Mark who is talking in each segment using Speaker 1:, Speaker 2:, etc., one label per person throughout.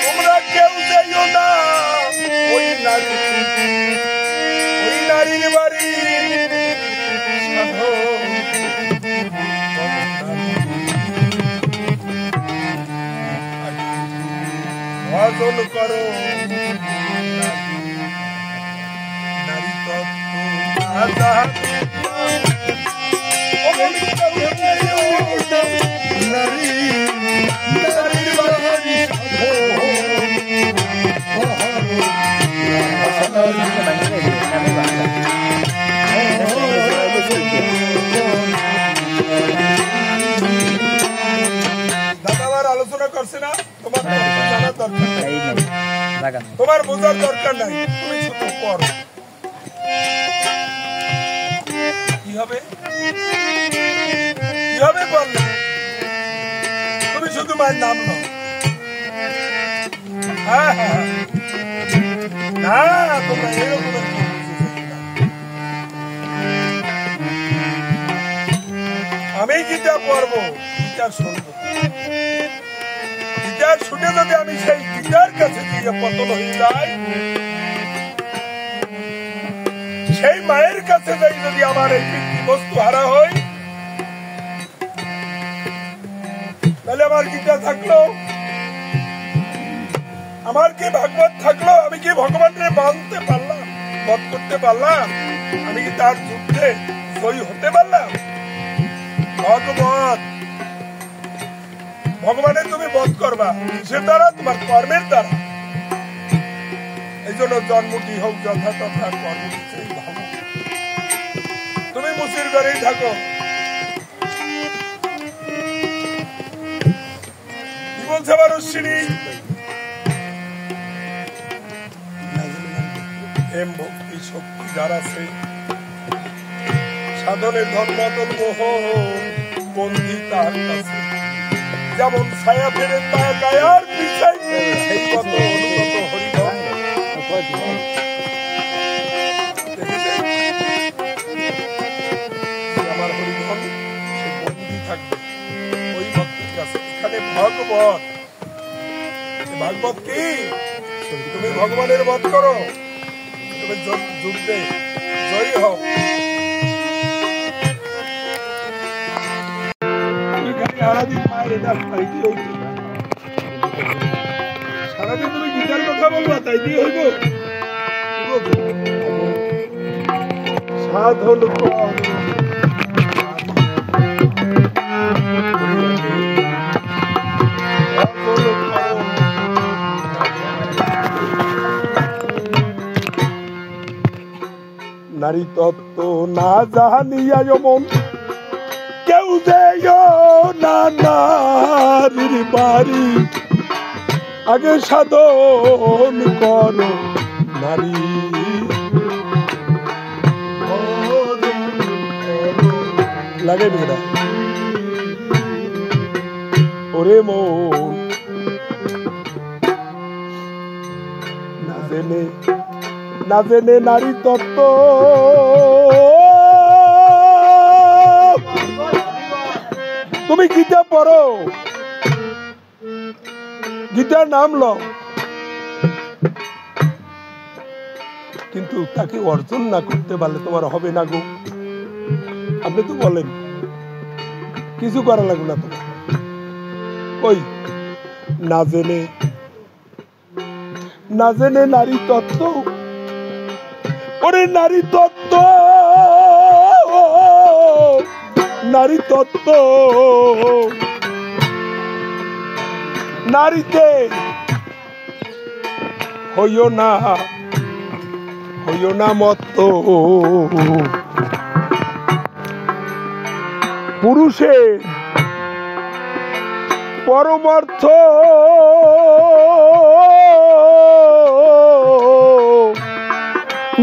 Speaker 1: তোমরা কেউ যাইও না ওই নারীর বাড়ি ভজন করো নারী তত্ত্ব দাদাবার আলোচনা করছে না তোমার তোমার বোঝার দরকার নাই তুমি শুধু পড়ো কি হবে বললে তুমি শুধু মায়ের নাম নাও হ্যাঁ হ্যাঁ না তোমরা এরকম আমি গীতা পড়বো গীতা শুনবো গীতার শুনে যদি আমি সেই গীতার কাছে গিয়ে পতন হয়ে যাই সেই মায়ের কাছে যাই যদি আমার এই বস্তু হারা হয় তাহলে আমার গীতা থাকলো আমার কি ভাগবত থাকলো আমি কি ভগবানের মানতে পারলাম বধ করতে পারলাম আমি কি তার যুদ্ধে জয়ী হতে পারলাম ভগবত ভগবানের তুমি বধ করবা কিসের দ্বারা তোমার কর্মের দ্বারা এই জন্য জন্মটি হোক যথা তথা কর্ম তুমি মুসির ঘরেই থাকো কি বলছে আমার অশ্বিনী এম ভক্তি শক্তি যার আছে সাধনের ধর্মাতন মোহ বন্ধি তার কাছে যেমন ছায়া ফেরে তা গায়ার পিছাই সেই মত অনুগত হরিধন আমার হরিধন সে বন্ধি থাকবে ওই ভক্তের কাছে এখানে ভাগবত কি তুমি ভগবানের বধ করো তুমি যুদ্ধে জয়ী হও সারাদিন তুমি গীতার কথা বলবা তাই দিয়ে হইব সাধন নারী তত্ত্ব না জানিয়া মন কেউ না নারীর বাড়ি আগে সাধন করো নারী লাগে বেড়া ওরে মন না জেনে নারী তত্ত্ব তুমি গীতা পড়ো গীতার নাম লও কিন্তু তাকে অর্জন না করতে পারলে তোমার হবে না গো আপনি তো বলেন কিছু করা লাগবে না তোমার ওই না জেনে নারী তত্ত্ব ওরে নারী তত্ত্ব নারীতে হইও না মত্ত পুরুষের পরমার্থ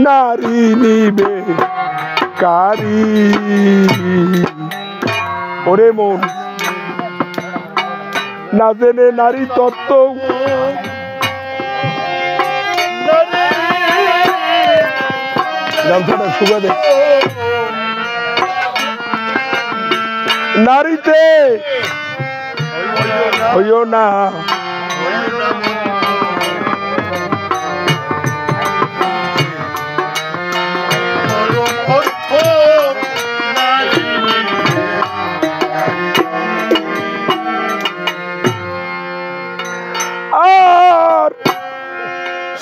Speaker 1: নারী নিবে কারি ওরে মন না জেনে নারী তত্ত্ব গামছাটা শুকা দে নারীতে হইও না আর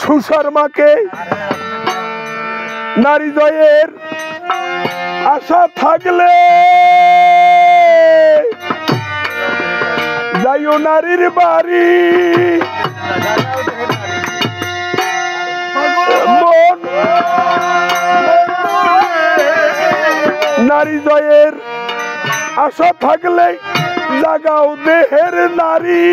Speaker 1: সুসার মাকে নারী জয়ের আশা থাকলে যাইও নারীর বাড়ি মন নারী জয়ের আশা থাকলে জাগাও দেহের নারী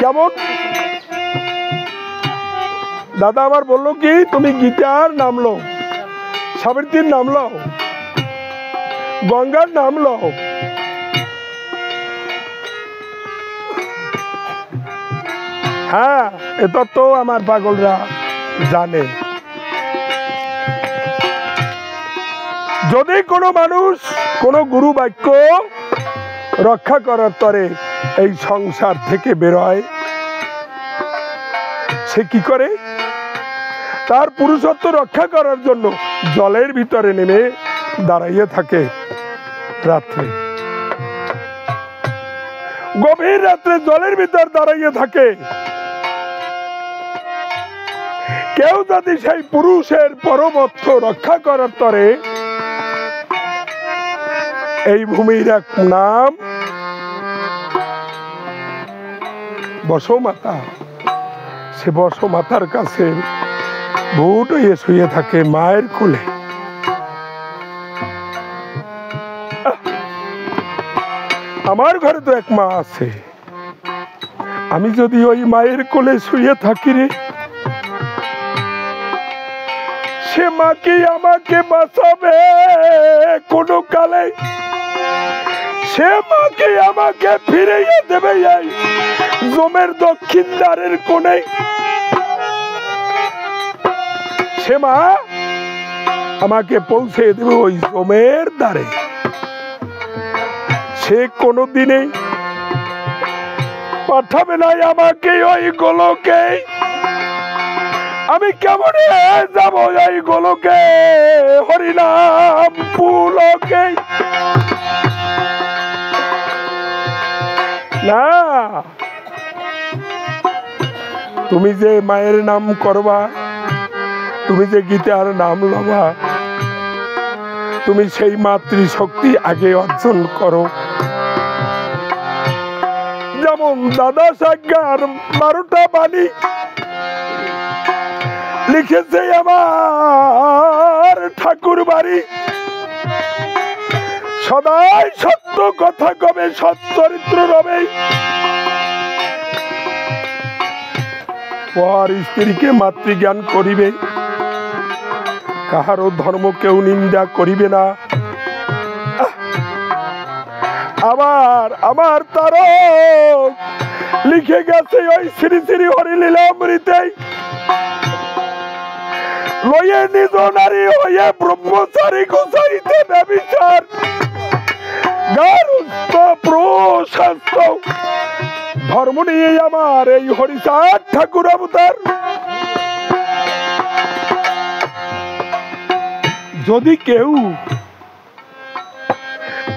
Speaker 1: কেমন দাদা আমার বললো কি তুমি গীতার নাম লো সাবিত্রীর নাম লো গঙ্গার নাম লো হ্যাঁ এটা তো আমার পাগলরা জানে যদি কোনো মানুষ কোনো গুরু বাক্য রক্ষা করার তরে এই সংসার থেকে বেরোয় সে কি করে তার পুরুষত্ব রক্ষা করার জন্য জলের ভিতরে নেমে দাঁড়াইয়ে থাকে রাত্রে গভীর রাত্রে জলের ভিতর দাঁড়াইয়ে থাকে কেউ যদি সেই পুরুষের পরমত্ব রক্ষা করার তরে এই ভূমির এক নাম বসমাতা সে বসমাতার কাছে বুট হয়ে শুয়ে থাকে মায়ের কোলে আমার ঘরে তো এক মা আছে আমি যদি ওই মায়ের কোলে শুয়ে থাকি রে সে মা কি আমাকে বাঁচাবে কোনো কালে সে মা কি আমাকে ফিরিয়ে দেবে এই জমের দক্ষিণ দ্বারের কোণে সে মা আমাকে পৌঁছে দেবে ওই জমের দ্বারে সে কোনোদিনই পাঠাবে না আমাকে ওই গোলকে আমি কেমন যাব এই গোলকে হরিনাম পুলকে না তুমি যে মায়ের নাম করবা তুমি যে গীতার নাম লবা তুমি সেই মাতৃশক্তি আগে অর্জন করো যেমন দাদা সাজ্ঞার 12টা বাণী লিখেছে আমার ঠাকুর বাড়ি সদাই সত্য কথা কবে সচ্চরিত্র রবে পর স্ত্রীকে মাতৃজ্ঞান করিবে কাহারও ধর্ম কেউ নিন্দা করিবে না আবার আমার তারক লিখে গেছে ওই শ্রী শ্রী হরিলীলামৃতে লয়ে নিজ নারী হয়ে ব্রহ্মচারী গোসাইতে ব্যভিচার গারস্থ প্রশাস্ত ধর্ম নিয়ে আমার এই হরিচাঁদ ঠাকুর অবতার যদি কেউ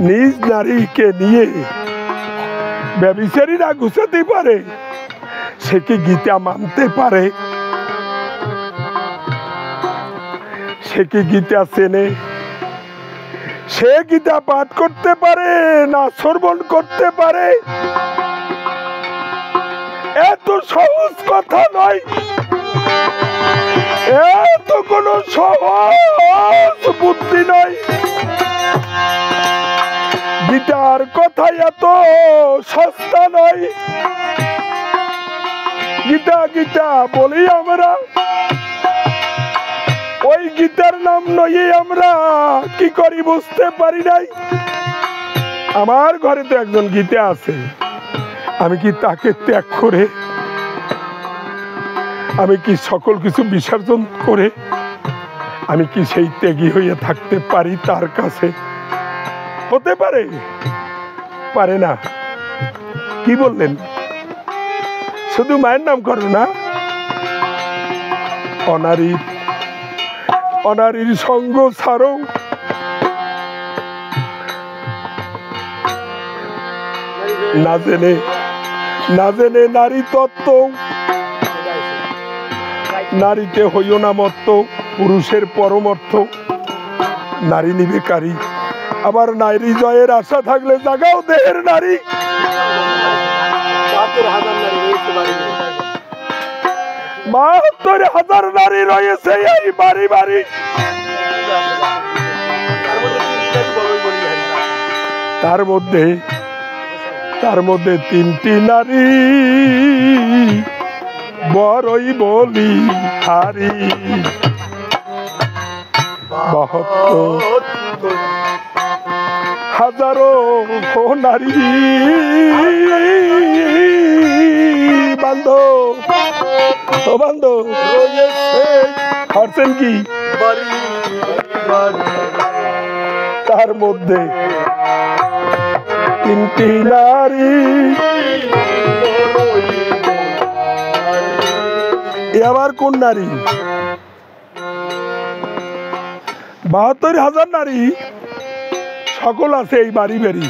Speaker 1: নিজ নারীকে নিয়ে ব্যভিচারী না ঘুষাতে পারে সে কি গীতা মানতে পারে সে কি গীতা চেনে সে গীতা পাঠ করতে পারে না শ্রবণ করতে পারে এত সহজ কথা নয় এত কোনো সহজ বুদ্ধি নয় গীতার কথা এত সস্তা নয় গীতা গীতা বলি আমরা ওই গীতার নাম নয়ে আমরা কি করি বুঝতে পারি নাই। আমার ঘরে তো একজন গীতা আছে, আমি কি তাকে ত্যাগ করে, আমি কি সকল কিছু বিসর্জন করে আমি কি সেই ত্যাগী হয়ে থাকতে পারি তার কাছে? হতে পারে, পারে না। কি বললেন? শুধু মায়ের নাম করো না, অনারীর সঙ্গ ছাড়ো। না জেনে নারী তত্ত্ব, নারীতে হইও না মত্ত, পুরুষের পরমর্থ নারী নিবে কারি। আবার নারী জয়ের আশা থাকলে জাগাও দেহের নারী। ৭২,০০০ নারী রয়েছে এই বাড়ি বাড়ি। তার মধ্যে ৩টি নারী বড়ই বলি হারি। ৭২,০০০ নারী বান্ধব হারছেন কি? তার মধ্যে ৩টি নারী। আবার কোন নারী? ৭২,০০০ নারী সকল আছে এই বাড়ি বাড়ি।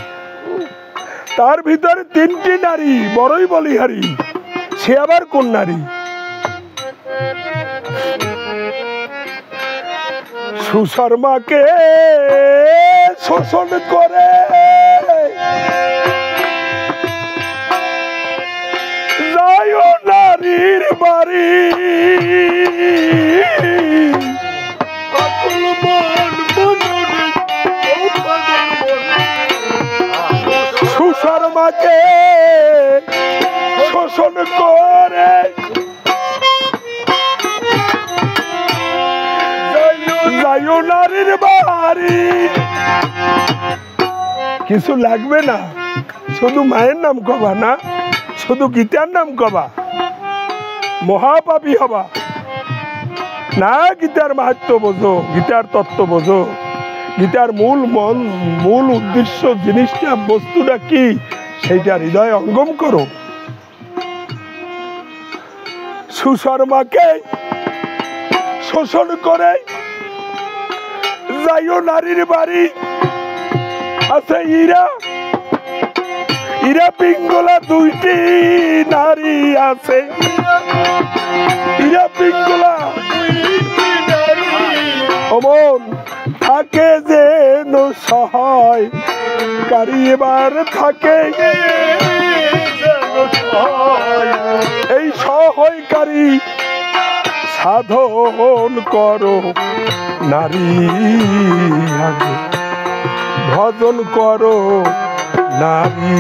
Speaker 1: তার ভিতরে ৩টি নারী বড়ই বলিহারি। সে আবার কোন নারী? সুশর্মাকে শোষণ করে যায় নারীর বাড়ি। সুশর্মাকে শোষণ করে যায় নারীর বাড়ি। কিছু লাগবে না, শুধু মায়ের নাম কবা না, শুধু গীতার নাম কবা, মহাপাপী হবা না। গীতার মাহাত্ম্য বোঝো, গীতার তত্ত্ব বোঝো, গীতার মূল উদ্দেশ্য জিনিসটা, বস্তুটা কি, সেইটা হৃদয়ে অঙ্গম করো। সুশর্মাকে শোষণ করে যাইও নারীর বাড়ি। আছে ইরা পিঙ্গলা 2টি নারী আছে। ইরা পিঙ্গলা অমন থাকে যেন সহায় কারি। এবার থাকে এই সহায়কারী সাধন করো নারী, আগে ভজন করো নারী।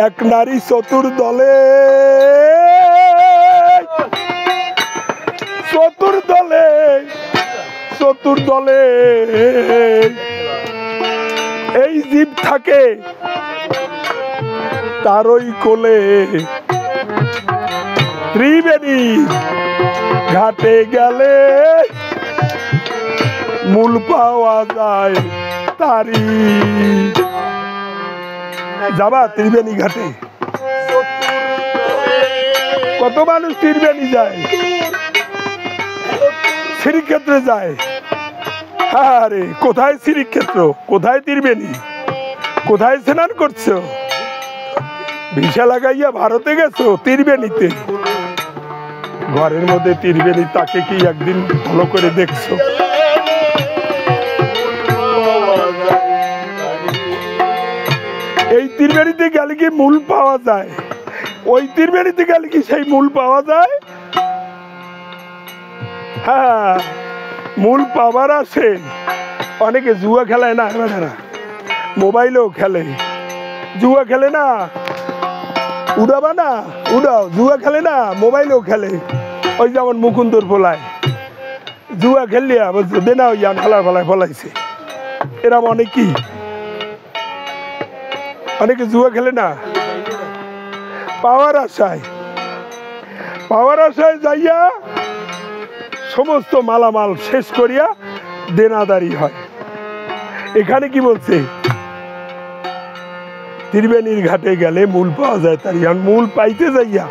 Speaker 1: এক নারী চতুর্দলে এই জীব থাকে তারই কোলে। ত্রিবেণী ঘাটে গেলে মূল পাওয়া যায় তারি। যাবা ত্রিবেণী ঘাটে? কত মানুষ ত্রিবেণী যায়, শ্রীক্ষেত্রে যায়। আরে কোথায় শ্রীক্ষেত্র, কোথায় ত্রিবেণী, কোথায় স্নান করছো? ভিসা লাগাইয়া ভারতে গেছো ত্রিবেণীতে? ঘরের মধ্যে ত্রিবেণী, তাকে কি একদিন ভালো করে দেখছো? এই ত্রিবেণীতে গেলে কি মূল পাওয়া যায়? ওই ত্রিবেণীতে গেলে কি সেই মূল পাওয়া যায়? হ্যাঁ, মূল পাওয়ার আছে। অনেকে জুয়া খেলায় না, মোবাইলেও খেলে, জুয়া খেলে না, উড়াবা না, উড়াও। জুয়া খেলে না, মোবাইলেও খেলে। ওই যেমন মুকুন্দর ফলায় জুয়া খেললিয়া বলছো দে না, ওই ফালার ফলায় ফলাইছে। এরম অনেকেই, অনেকে জুয়া খেলে না, পাওয়ার আশায় যাইয়া সমস্ত মালামাল শেষ করিয়া দেনাদারি হয়। এখানে কি বলছে, ত্রিবেণীর ঘাটে গেলে মূল পাওয়া যায় তারি। আর মূল পাইতে যাইয়া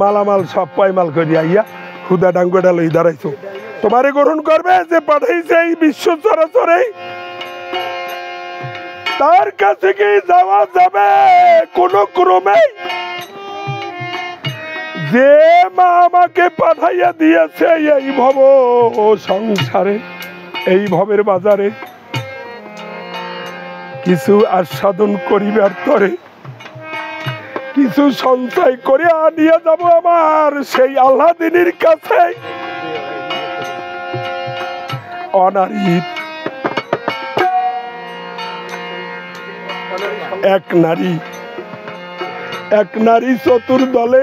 Speaker 1: মালামাল সব পাইমাল করিয়া আইয়া হুদা ডাঙ্গটা লই দাঁড়াইছো। তোমারে গ্রহণ করবে যে পাঠাইছে এই বিশ্ব চরাচরে, তার কাছে কি যাওয়া যাবে কোন ক্রমে? যে মা আমাকে পাঠাইয়া দিয়েছে এই ভব সংসারে, এই ভবের বাজারে, কিছু আস্বাদন করিবার তরে কিছু সঞ্চয় করে আনিয়া যাব আমার সেই আল্লাদিনীর কাছে। অনারীর এক নারী চতুর্দলে,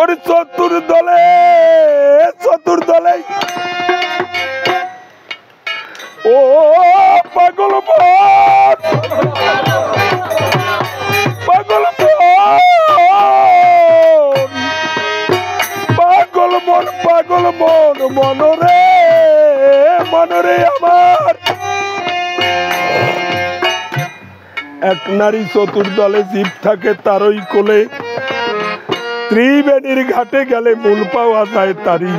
Speaker 1: ওরে চতুর্দলে ও পাগল মন মনরে আমার। এক নারী চতুর্দলে জীব থাকে তারই কোলে, ত্রিবেণীর ঘাটে গেলে মূল পাওয়া যায় তারি।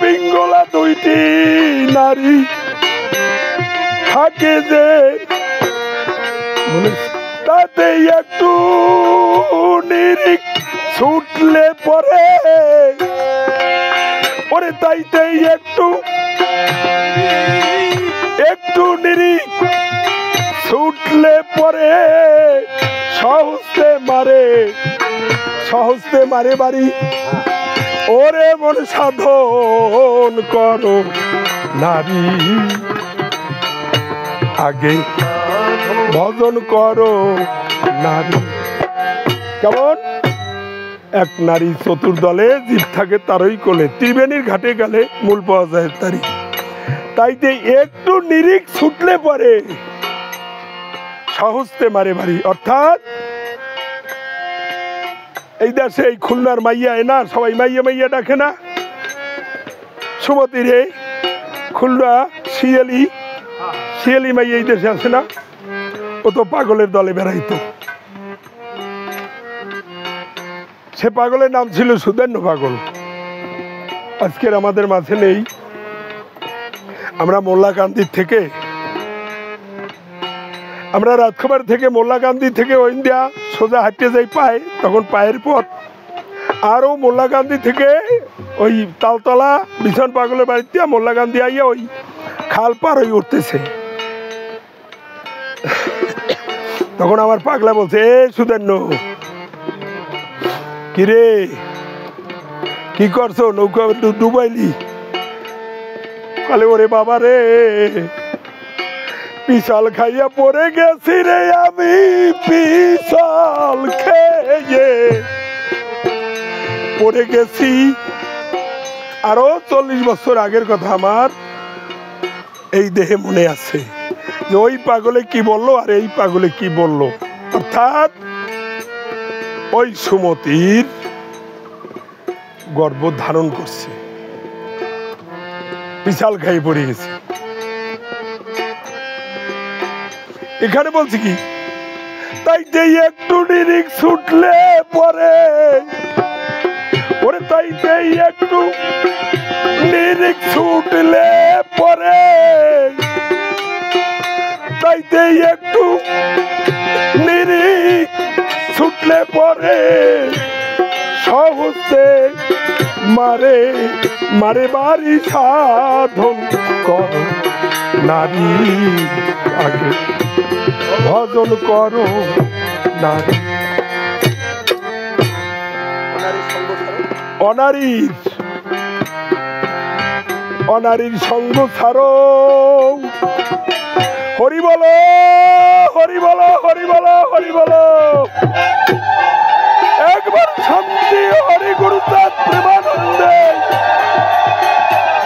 Speaker 1: পিঙ্গলা দুইটি নারী থাকে যে, তাতে একটু নিরিখ ছুটলে পরে, ওরে তাইতে একটু নিরিখ ছুটলে পরে সহস্তে মারে বাড়ি। ওরে মন সাধন করো নারী, আগে ভজন করো নারী। কেমন? এক নারী চতুর্দলে জীব থাকে তারই কোলে, ত্রিবেণীর ঘাটে গেলে মূল পাওয়া যায় তারি। তাইতে একটু নিরিখ ছুটলে পরে সহস্তে মারে বাড়ি। অর্থাৎ এই দেশে এই খুলনার মাইয়া না, সবাই মাইয়া ডাকে না। সুমতি রে, খুলনা শিয়ালি মাইয়া এই দেশে আছে না, ও তো পাগলের দলে বেড়াইতো। সে পাগলের নাম ছিল সুদেন্য পাগল। আজকের আমাদের মাঝে নেই। আমরা মোল্লাকান্দির থেকে, আমরা রাজখবর থেকে মোল্লাকান্দি থেকে ইন্ডিয়া সোজা হাঁটতে যাই পায়ে, তখন পায়ের পথ। আরও মোল্লাকান্দি থেকে ওই তালতলা ভীষণ পাগলের বাড়িতে মোল্লাকান্দি আইয়া ওই খাল পার হয়ে উঠতেছে। তখন আমার পাগলা বলছে, এ সুদেন্য, কিরে কি করছো, নৌকা ডুবাইলি? বলে, ওরে বাবা রে, পিছল খাইয়া পড়ে গেছি রে আমি, পিছল খেয়ে পড়ে গেছি। আরো 40 বছর আগের কথা আমার এই দেহে মনে আছে যে ওই পাগলে কি বললো আর এই পাগলে কি বললো। অর্থাৎ ওই সুমতির গর্ভ ধারণ করছে, পিছাল খাই পড়ে গেছে। এখানে বলছি কি, তাইতে একটু নিরিখ ছুটলে পরে, ওরে তাইতে একটু নিরিখ ছুটলে পরে, তাইতে একটু নিরিখ ছুটলে পরে সহজে মারে বাড়ি সাধন করো নারী, আগে ভজন করো নারী। অনারীর অনারীর সঙ্গ ছাড়ো। হরি বলো হরি বলো হরি বলো হরি বলো। একবার শান্তি হরি গুরুচাঁদ প্রেমানন্দে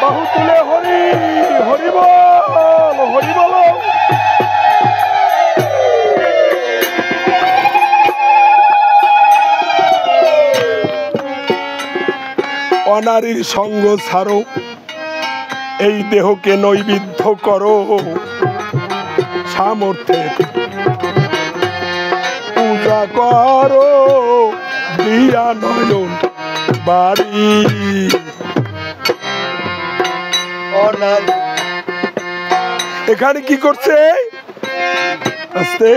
Speaker 1: বাহু তুলে হরি হরি বল হরি বলো। অনারীর সঙ্গ ছাড়ো, এই দেহকে নৈবেদ্য করো, সামর্থ্যের পূজা করো, দিয়া নয়ন বাড়ি। এখানে কি করছে? আস্তে,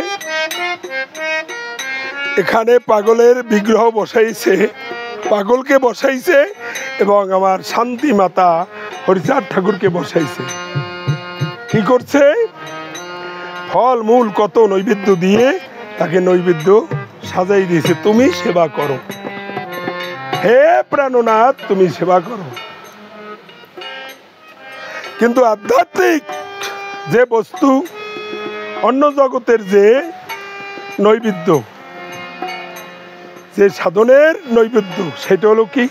Speaker 1: এখানে পাগলের বিগ্রহ বসাইছে, পাগলকে বসাইছে এবং আমার শান্তি মাতা হরিচাঁদ ঠাকুরকে বসাইছে। কি করছে? ফল মূল কত নৈবেদ্য দিয়ে তাকে নৈবেদ্য সাজাই দিয়েছে, তুমি সেবা করো, হে প্রাণনাথ তুমি সেবা করো। কিন্তু আধ্যাত্মিক যে বস্তু, অন্য জগতের যে নৈবেদ্য, যে সাধনের নৈবেদ্য, সেটা হলো কি?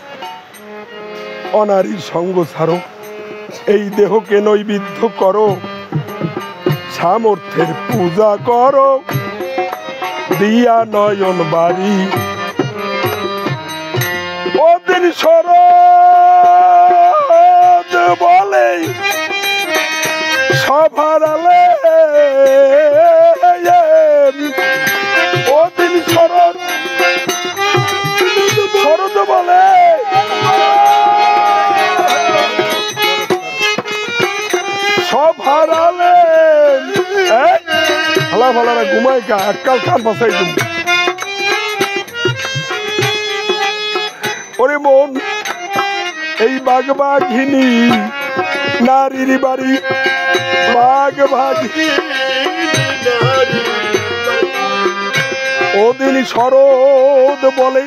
Speaker 1: অনারীর সঙ্গ ছাড়ো, এই দেহকে নৈবেদ্য করো, সামর্থ্যের পূজা করো, দিয়া নয়ন বাড়ি। ওদিন শরৎ বলে সভার আলে, ওদিন শরৎ শরৎ বলে সভার আলে। ভালা ভালারা ঘুমাই কা এককাল কান বাসাই তুমি। ওরে মন, এই বাঘবাঘিনী নারীর বাড়ি, বাঘবাঘিনী ওদিন শরৎ বলে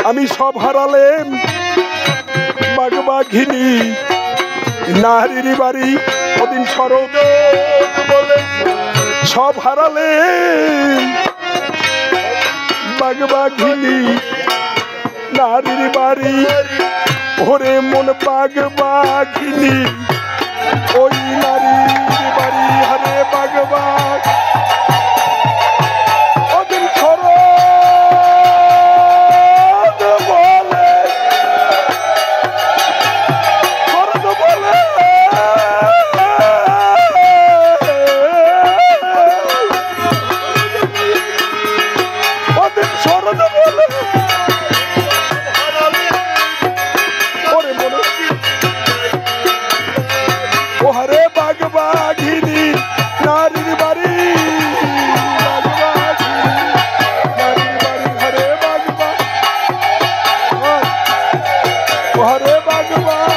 Speaker 1: আমি সব হারালেম, বাঘবাঘিনী নারীর বাড়ি। ওদিন শরৎ বলে সব হারালেম, বাঘবাঘিনী নারীর বাড়ি। ওরে মন বাঘবাঘিনী ওই নারীর বাড়ি, হারে বাঘবাঘ। ওদিন শরৎ বলে শরৎ বলে ওদিন শরৎ বলে ওহারে বাঘবাঘিনী নারীর বাড়ি, নারীর বাড়ি হরে বাঘবাঘ, ওহারে বাঘবাঘ।